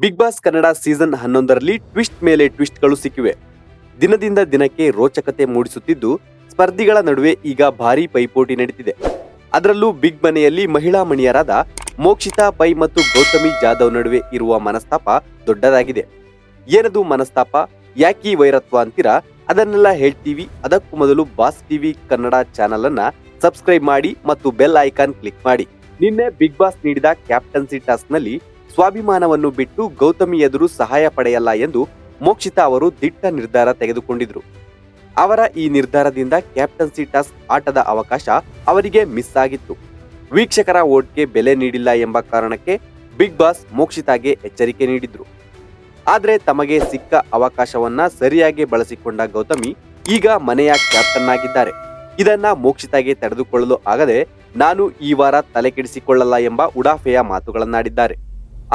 Big Boss Kannada season 11ರಲ್ಲಿ twist ಮೇಲೆ ಟ್ವಿಸ್ಟ್ಗಳು ಸಿಕ್ಕಿವೆ. ದಿನದಿಂದ ದಿನಕ್ಕೆ ರೋಚಕತೆ ಮೂಡಿಸುತ್ತಿದ್ದು, ಸ್ಪರ್ಧಿಗಳ ನಡುವೆ ಈಗ ಭಾರೀ ಪೈಪೋಟಿ ನಡೀತಿದೆ. ಅದರಲ್ಲೂ ಬಿಗ್ ಮನೆಯಲ್ಲಿ ಮಹಿಳಾ ಮಣಿಯರಾದ ಮೋಕ್ಷಿತಾ ಪೈ ಮತ್ತು ಗೌತಮಿ ಜಾಧವ್ ನಡುವೆ ಇರುವ ಮನಸ್ತಾಪ ದೊಡ್ಡದಾಗಿದೆ. ಏನದು ಮನಸ್ತಾಪ, ಯಾಕೀ ವೈರತ್ವ ಅಂತೀರಾ? ಅದನ್ನೆಲ್ಲ ಹೇಳ್ತೀವಿ. ಅದಕ್ಕೂ ಮೊದಲು ಬಾಸ್ ಟಿವಿ ಕನ್ನಡ ಚಾನೆಲ್ ಅನ್ನ ಸಬ್ಸ್ಕ್ರೈಬ್ ಮಾಡಿ ಮತ್ತು ಬೆಲ್ ಐಕಾನ್ ಕ್ಲಿಕ್ ಮಾಡಿ. ನಿನ್ನೆ ಬಿಗ್ ಬಾಸ್ ನೀಡಿದ ಕ್ಯಾಪ್ಟನ್ಸಿ ಟಾಸ್ಕ್ ನಲ್ಲಿ ಸ್ವಾಭಿಮಾನವನ್ನು ಬಿಟ್ಟು ಗೌತಮಿ ಎದುರು ಸಹಾಯ ಪಡೆಯಲ್ಲ ಎಂದು ಮೋಕ್ಷಿತಾ ಅವರು ದಿಟ್ಟ ನಿರ್ಧಾರ ತೆಗೆದುಕೊಂಡಿದ್ರು. ಅವರ ಈ ನಿರ್ಧಾರದಿಂದ ಕ್ಯಾಪ್ಟನ್ಸಿ ಟಾಸ್ಕ್ ಆಟದ ಅವಕಾಶ ಅವರಿಗೆ ಮಿಸ್ ಆಗಿತ್ತು. ವೀಕ್ಷಕರ ವೋಟ್ಗೆ ಬೆಲೆ ನೀಡಿಲ್ಲ ಎಂಬ ಕಾರಣಕ್ಕೆ ಬಿಗ್ ಬಾಸ್ ಮೋಕ್ಷಿತಾಗೆ ಎಚ್ಚರಿಕೆ ನೀಡಿದ್ರು. ಆದ್ರೆ ತಮಗೆ ಸಿಕ್ಕ ಅವಕಾಶವನ್ನ ಸರಿಯಾಗಿ ಬಳಸಿಕೊಂಡ ಗೌತಮಿ ಈಗ ಮನೆಯ ಕ್ಯಾಪ್ಟನ್ ಆಗಿದ್ದಾರೆ. ಇದನ್ನ ಮೋಕ್ಷಿತಾಗೆ ತಡೆದುಕೊಳ್ಳಲು ಆಗದೆ ನಾನು ಈ ವಾರ ತಲೆಕೆಡಿಸಿಕೊಳ್ಳಲ್ಲ ಎಂಬ ಉಡಾಫೆಯ ಮಾತುಗಳನ್ನಾಡಿದ್ದಾರೆ.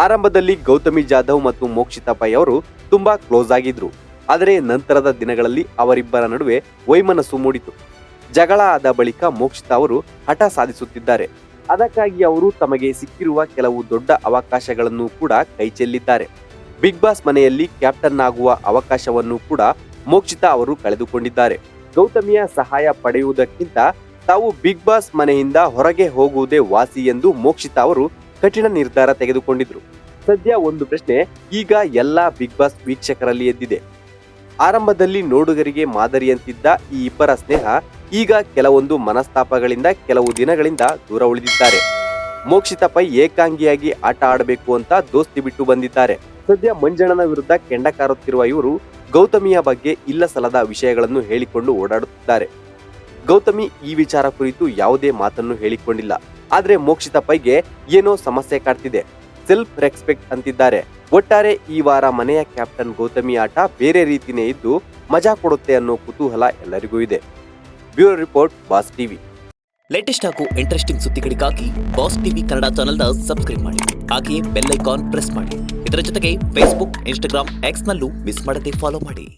ಆರಂಭದಲ್ಲಿ ಗೌತಮಿ ಜಾಧವ್ ಮತ್ತು ಮೋಕ್ಷಿತಾ ಪೈ ಅವರು ತುಂಬಾ ಕ್ಲೋಸ್ ಆಗಿದ್ರು. ಆದರೆ ನಂತರದ ದಿನಗಳಲ್ಲಿ ಅವರಿಬ್ಬರ ನಡುವೆ ವೈಮನಸ್ಸು ಮೂಡಿತು. ಜಗಳ ಆದ ಬಳಿಕ ಮೋಕ್ಷಿತಾ ಅವರು ಹಠ ಸಾಧಿಸುತ್ತಿದ್ದಾರೆ. ಅದಕ್ಕಾಗಿ ಅವರು ತಮಗೆ ಸಿಕ್ಕಿರುವ ಕೆಲವು ದೊಡ್ಡ ಅವಕಾಶಗಳನ್ನು ಕೂಡ ಕೈಚೆಲ್ಲಿದ್ದಾರೆ. ಬಿಗ್ ಬಾಸ್ ಮನೆಯಲ್ಲಿ ಕ್ಯಾಪ್ಟನ್ ಆಗುವ ಅವಕಾಶವನ್ನು ಕೂಡ ಮೋಕ್ಷಿತಾ ಅವರು ಕಳೆದುಕೊಂಡಿದ್ದಾರೆ. ಗೌತಮಿಯ ಸಹಾಯ ಪಡೆಯುವುದಕ್ಕಿಂತ ತಾವು ಬಿಗ್ ಬಾಸ್ ಮನೆಯಿಂದ ಹೊರಗೆ ಹೋಗುವುದೇ ವಾಸಿ ಎಂದು ಮೋಕ್ಷಿತಾ ಅವರು ಕಠಿಣ ನಿರ್ಧಾರ ತೆಗೆದುಕೊಂಡಿದ್ರು. ಸದ್ಯ ಒಂದು ಪ್ರಶ್ನೆ ಈಗ ಎಲ್ಲಾ ಬಿಗ್ ಬಾಸ್ ವೀಕ್ಷಕರಲ್ಲಿ ಎದ್ದಿದೆ. ಆರಂಭದಲ್ಲಿ ನೋಡುಗರಿಗೆ ಮಾದರಿಯಂತಿದ್ದ ಈ ಇಬ್ಬರ ಸ್ನೇಹ ಈಗ ಕೆಲವೊಂದು ಮನಸ್ತಾಪಗಳಿಂದ ಕೆಲವು ದಿನಗಳಿಂದ ದೂರ ಉಳಿದಿದ್ದಾರೆ. ಮೋಕ್ಷಿತಾ ಪೈ ಏಕಾಂಗಿಯಾಗಿ ಆಟ ಆಡಬೇಕು ಅಂತ ದೋಸ್ತಿ ಬಿಟ್ಟು ಬಂದಿದ್ದಾರೆ. ಸದ್ಯ ಮಂಜಣ್ಣನ ವಿರುದ್ಧ ಕೆಂಡ ಕಾರುತ್ತಿರುವ ಇವರು ಗೌತಮಿಯ ಬಗ್ಗೆ ಇಲ್ಲ ಸಲ್ಲದ ವಿಷಯಗಳನ್ನು ಹೇಳಿಕೊಂಡು ಓಡಾಡುತ್ತಿದ್ದಾರೆ. ಗೌತಮಿ ಈ ವಿಚಾರ ಕುರಿತು ಯಾವುದೇ ಮಾತನ್ನು ಹೇಳಿಕೊಂಡಿಲ್ಲ. ಆದ್ರೆ ಮೋಕ್ಷಿತಾ ಪೈಗೆ ಏನೋ ಸಮಸ್ಯೆ ಕಾಡ್ತಿದೆ. ಸೆಲ್ಫ್ ರೆಸ್ಪೆಕ್ಟ್ ಅಂತಿದ್ದಾರೆ. ಒಟ್ಟಾರೆ ಈ ವಾರ ಮನೆಯ ಕ್ಯಾಪ್ಟನ್ ಗೌತಮಿ ಆಟ ಬೇರೆ ರೀತಿನೇ ಇದ್ದು ಮಜಾ ಕೊಡುತ್ತೆ ಅನ್ನೋ ಕುತೂಹಲ ಎಲ್ಲರಿಗೂ ಇದೆ. Bureau report, boss TV. Latest ಹಾಗೂ ಇಂಟ್ರೆಸ್ಟಿಂಗ್ ಸುದ್ದಿಗಳಿಗಾಗಿ ಬಾಸ್ ಟಿವಿ ಕನ್ನಡ ಚಾನೆಲ್ನ ಸಬ್ಸ್ಕ್ರೈಬ್ ಮಾಡಿ. ಹಾಗೆಯೇ ಬೆಲ್ ಐಕಾನ್ ಪ್ರೆಸ್ ಮಾಡಿ. ಇದರ ಜೊತೆಗೆ ಫೇಸ್ಬುಕ್, ಇನ್ಸ್ಟಾಗ್ರಾಮ್, ಎಕ್ಸ್ ನಲ್ಲೂ ಮಿಸ್ ಮಾಡದೆ ಫಾಲೋ ಮಾಡಿ.